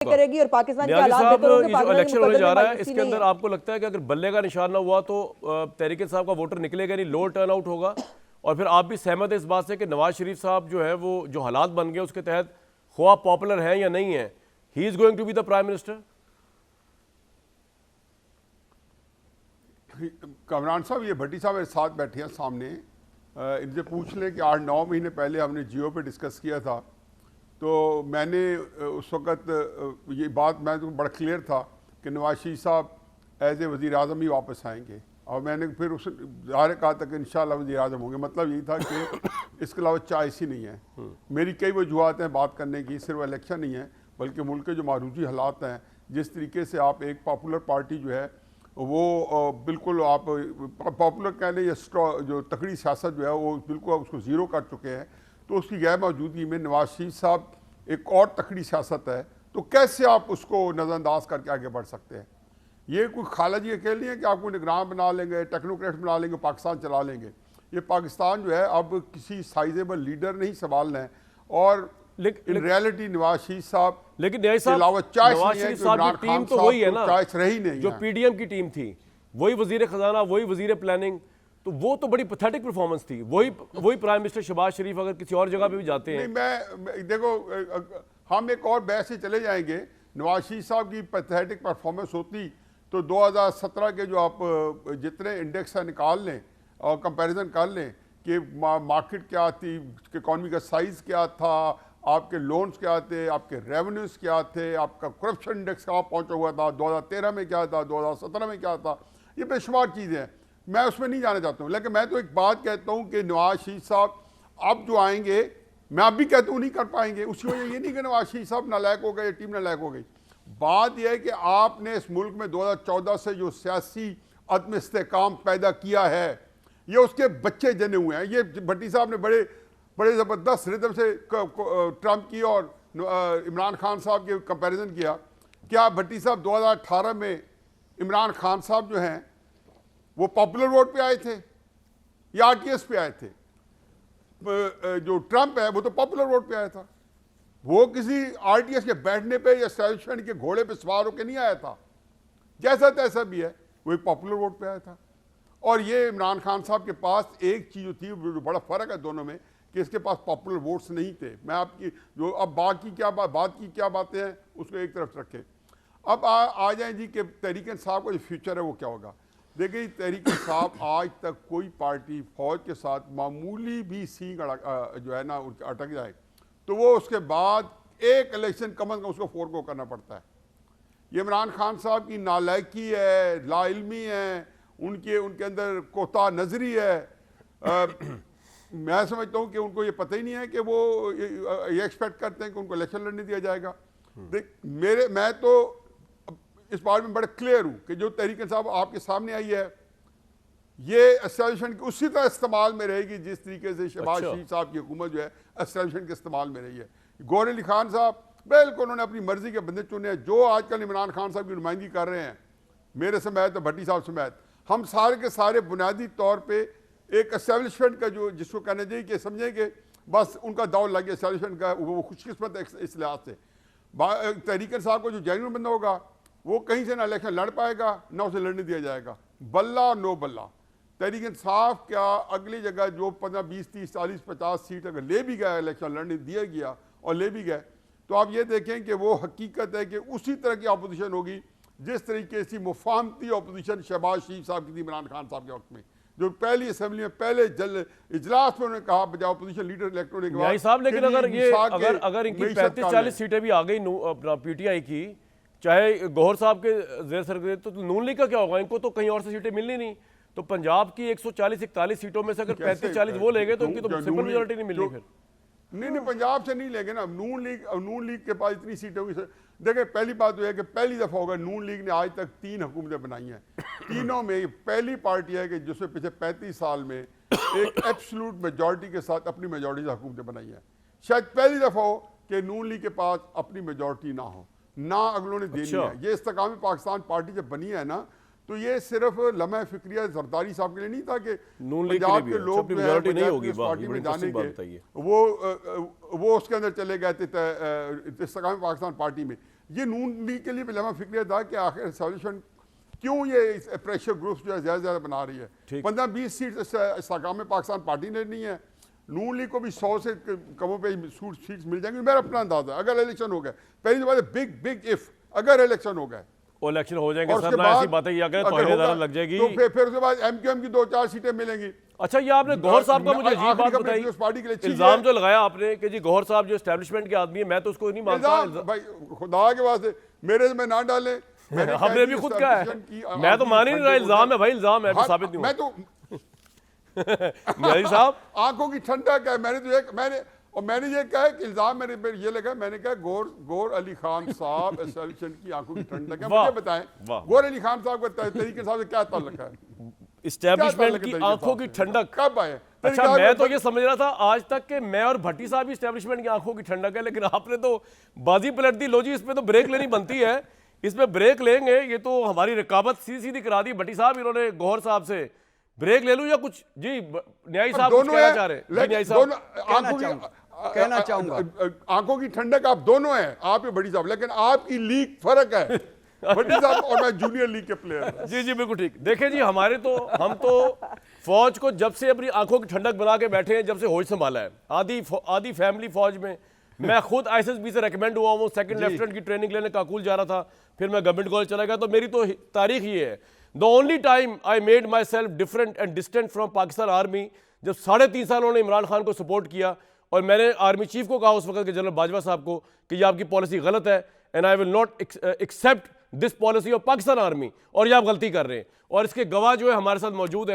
करेगी और पाकिस्तान के न्याजी हालात साहब, बेहतर होंगे। ये जो पाकिस्तान इलेक्शन होने जा रहा है मुकद्दर इसके अंदर आपको लगता है कि अगर बल्ले का निशान ना हुआ तो तहरीक साहब का वोटर निकलेगा नहीं, लो टर्न आउट होगा? और फिर आप भी सहमत है इस बात से कि नवाज शरीफ साहब जो है वो जो हालात बन गए उसके तहत ख्वाह पॉपुलर हैं या नहीं है, he is going to be the prime minister? Kamran साहब, ये भट्टी साहब मेरे साथ बैठे हैं सामने, इनसे पूछ लें कि 8-9 महीने पहले हमने जियो पे डिस्कस किया था, तो मैंने उस वक़्त ये बात मैं तो बड़ा क्लियर था कि नवाज शरीफ साहब एज ए वज़ीर आज़म ही वापस आएंगे, और मैंने फिर उस ज़ाहिर कहा था कि इंशाल्लाह वज़ीर आज़म होंगे। मतलब यही था कि इसके अलावा चॉइस ही नहीं है। मेरी कई वजूहत हैं बात करने की, सिर्फ इलेक्शन नहीं है बल्कि मुल्क के जो मारूजी हालात हैं, जिस तरीके से आप एक पॉपुलर पार्टी जो है वो बिल्कुल आप पॉपुलर कह लें या जो तकड़ी सियासत जो है वो बिल्कुल उसको ज़ीरो कर चुके हैं, तो उसकी गैर मौजूदगी में नवाज शरीफ साहब एक और तकड़ी सियासत है, तो कैसे आप उसको नज़रअंदाज करके आगे बढ़ सकते हैं? ये कोई खाला जी अकेले नहीं है कि आपको निगरान बना लेंगे, टेक्नोक्रेट बना लेंगे, पाकिस्तान चला लेंगे। ये पाकिस्तान जो है अब किसी साइजेबल लीडर नहीं संभालना है, और इन रियलिटी नवाज शरीफ साहब, लेकिन नवाज शरीफ साहब की टीम तो वही है ना, रही नहीं जो पीडीएम की टीम थी, वही वजीर खजाना, वही वजीर प्लानिंग, तो वो तो बड़ी पैथेटिक परफॉर्मेंस थी। वही प्राइम मिनिस्टर शहबाज शरीफ अगर किसी और जगह पे भी जाते हैं। मैं देखो, हम एक और बहस से चले जाएंगे। नवाज शरीफ साहब की पैथेटिक परफॉर्मेंस होती तो 2017 के जो आप जितने इंडेक्स है निकाल लें और कंपैरिजन कर लें कि मार्केट क्या थी, इकॉनमी का साइज़ क्या था, आपके लोन्स क्या थे, आपके रेवेन्यूज़ क्या थे, आपका करप्शन इंडेक्स कहाँ पहुँचा हुआ था, 2013 में क्या था, 2017 में क्या था, ये बेशुमार चीज़ें हैं, मैं उसमें नहीं जाना चाहता हूँ। लेकिन मैं तो एक बात कहता हूँ कि नवाज शरीफ साहब अब जो आएंगे, मैं अब भी कहता हूँ नहीं कर पाएंगे। उसकी वजह ये नहीं कि नवाज शरीफ साहब नालायक हो गए या टीम नालायक हो गई। बात यह है कि आपने इस मुल्क में 2014 से जो सियासी अदम इस्तेहकाम पैदा किया है, ये उसके बच्चे जने हुए हैं। ये भट्टी साहब ने बड़े बड़े ज़बरदस्त रिदम से ट्रंप की और इमरान खान साहब के कंपैरिजन किया। क्या भट्टी साहब 2018 में इमरान खान साहब जो हैं वो पॉपुलर वोट पे आए थे या आरटीएस पे आए थे? जो ट्रंप है वो तो पॉपुलर वोट पे आया था, वो किसी आरटीएस के बैठने पे या एस्टैब्लिशमेंट के घोड़े पे सवार होकर नहीं आया था। जैसा तैसा भी है, वो एक पॉपुलर वोट पे आया था। और ये इमरान खान साहब के पास एक चीज़ थी, जो बड़ा फ़र्क है दोनों में, कि इसके पास पॉपुलर वोट्स नहीं थे। मैं आपकी जो अब बाकी क्या बात की क्या बातें हैं उसको एक तरफ रखें। अब आ जाएं जी कि तहरीक इंसाफ का जो फ्यूचर है वो क्या होगा। देखिए, तहरीक इंसाफ आज तक कोई पार्टी फौज के साथ मामूली भी सींग जो है ना अटक जाए तो वो उसके बाद एक इलेक्शन कम अज़ कम उसको फोरगो करना पड़ता है। ये इमरान खान साहब की नालायकी है, लाइल्मी है, उनके अंदर कोता नजरी है। मैं समझता हूँ कि उनको ये पता ही नहीं है कि वो ये एक्सपेक्ट करते हैं कि उनको इलेक्शन लड़ने दिया जाएगा। मैं तो इस बारे में बड़ा क्लियर हूँ कि जो तहरीक इंसाफ आपके सामने आई है, ये एस्टैब्लिशमेंट की उसी तरह इस्तेमाल में रहेगी जिस तरीके से शहबाज शरीफ साहब की हुकूमत जो है एस्टैब्लिशमेंट के इस्तेमाल में रही है। गौहर अली खान साहब बिल्कुल उन्होंने अपनी मर्जी के बंदे चुने हैं। जो आजकल इमरान खान साहब की नुमाइंदगी कर रहे हैं, मेरे समेत और भट्टी साहब समेत, हम सारे के सारे बुनियादी तौर पर एक एस्टैब्लिशमेंट का जो जिसको कहना चाहिए कि समझें कि बस उनका दौर लग गया एस्टैब्लिशमेंट का, वो खुशकिस्मत है इस लिहाज से। तहरीक साहब को जो जेन्युइन बंदा होगा वो कहीं से ना इलेक्शन लड़ पाएगा ना उसे लड़ने दिया जाएगा। बल्ला और नो बल्ला। तहरीक इंसाफ क्या अगली जगह जो 15, 20, 30, 40, 50 सीट अगर ले भी गया, इलेक्शन लड़ने दिया गया और ले भी गए, तो आप ये देखें कि वो हकीकत है कि उसी तरह की अपोजिशन होगी जिस तरीके से मुफाहमती अपोजिशन शहबाज शरीफ साहब की थी इमरान खान साहब के वक्त में। जो पहली असेंबली में पहले इजलास में उन्होंने कहा बजाय अपोजिशन लीडर इलेक्ट होने के बाद साहब, लेकिन अगर इनकी 35-40 सीटें भी आ गई अपना पीटीआई की, चाहे गौहर साहब के जेर सरकार, तो नून लीग का क्या होगा? इनको तो कहीं और से सीटें मिलनी नहीं। तो पंजाब की 140-41 सीटों में से अगर 35-40 वो ले गए तो उनकी तो सिंपल मेजॉरिटी नहीं मिलनी। फिर नहीं, पंजाब से नहीं लेंगे ना। नून लीग के पास इतनी सीटें होगी। देखिए, पहली बात तो है कि पहली दफ़ा होगा नून लीग ने आज तक 3 हुकूमतें बनाई हैं। तीनों में पहली पार्टी है कि जिसमें पिछले 35 साल में एक एब्सोल्यूट मेजॉरिटी के साथ अपनी मेजॉरिटी से हुकूमतें बनाई हैं। शायद पहली दफ़ा हो कि नून लीग के पास अपनी मेजॉरिटी ना हो, ना अगलों ने देनी है। ये इस्तेकामी पाकिस्तान पार्टी जब बनी है ना, तो ये सिर्फ लम्हा फिक्रिया जरदारी साहब के लिए नहीं था कि पंजाब के लोग पार्टी में जाने के वो उसके अंदर चले गए थे इस्तेकामी पाकिस्तान पार्टी में। ये नून लीग के लिए पहले फिक्र था कि आखिर एस्टेब्लिशमेंट क्यों ये प्रेशर ग्रुप्स जो है ज़्यादा बना रही है। 15-20 सीट इस्तेकाम पाकिस्तान पार्टी ने नहीं है, नून लीग को भी 100 से कमों पे सीट्स मिल जाएंगी। मेरा अपना अंदाजा, अगर इलेक्शन हो गए, पहली बात बिग इफ, अगर इलेक्शन हो गए, इलेक्शन हो जाएंगे सर, ना ऐसी बातें किया करें, तौहीन अदालत लग जाएगी, तो फिर उसके बाद एमक्यूएम की 2-4 सीटें मिलेंगी। अच्छा, ये आपने गौहर साहब का मुझे अजीब बात बताई, इल्जाम जो लगाया आपने कि जी गौहर साहब जो एस्टैब्लिशमेंट के आदमी है, मैं तो उसको नहीं मानता। भाई खुदा के वास्ते मेरे में ना डाले, हमने भी खुद कहा है, मैं तो मान ही नहीं रहा। इल्जाम है भाई, इल्जाम है, साबित नहीं। मैं तो न्याजी साहब, आंखों की ठंडक है। मैंने ये कहा कि इल्जाम मेरे ये लगा, मैंने कहा गौर अली खान साहब एस्टेब्लिशमेंट की आंखों की ठंडक है। मुझे बताएं गौर अली खान साहब का तरीके साहब से क्या ताल्लुक है? इस्टेब्लिशमेंट की आंखों की ठंडक कब आए? अच्छा, मैं तो ये समझ रहा था आज तक कि मैं और भट्टी साहब ही इस्टेब्लिशमेंट की आंखों की ठंडक है, लेकिन आपने तो बाजी पलट दी। लो जी, इसमें तो ब्रेक लेनी बनती है, इसमें ब्रेक लेंगे। ये तो हमारी रिकाबत सीधी करा दी भट्टी साहब इन्होंने गौहर साहब से। ब्रेक ले लूं या कुछ? जी न्यायी साहब कुछ कहना चाह रहे हैं? न्यायी साहब कहना चाहूंगा आंखों की ठंडक आप दोनों हैं, आप ही बड़ी साहब, लेकिन आपकी लीग फर्क है। बड़ी साहब और मैं जूनियर लीग के प्लेयर। जी बिल्कुल ठीक। देखें जी, हम तो फौज को जब से अपनी आंखों की ठंडक बना के बैठे हैं, जब से होश संभाला है, आधी फैमिली फौज में। मैं खुद आईएसएसबी से रेकमेंड हुआ हूँ, सेकंड लेफ्टिनेंट की ट्रेनिंग लेने काकुल जा रहा था, फिर मैं गवर्नमेंट कॉलेज चला गया। तो मेरी तो तारीख ये है, the only time I made my self different and distant from Pakistan army, जब 3.5 साल उन्होंने इमरान खान को सपोर्ट किया और मैंने आर्मी चीफ को कहा उस वक्त के जनरल बाजवा साहब को कि ये आपकी पॉलिसी गलत है, and I will not accept this policy of Pakistan army, और ये आप गलती कर रहे हैं। और इसके गवाह जो है हमारे साथ मौजूद है।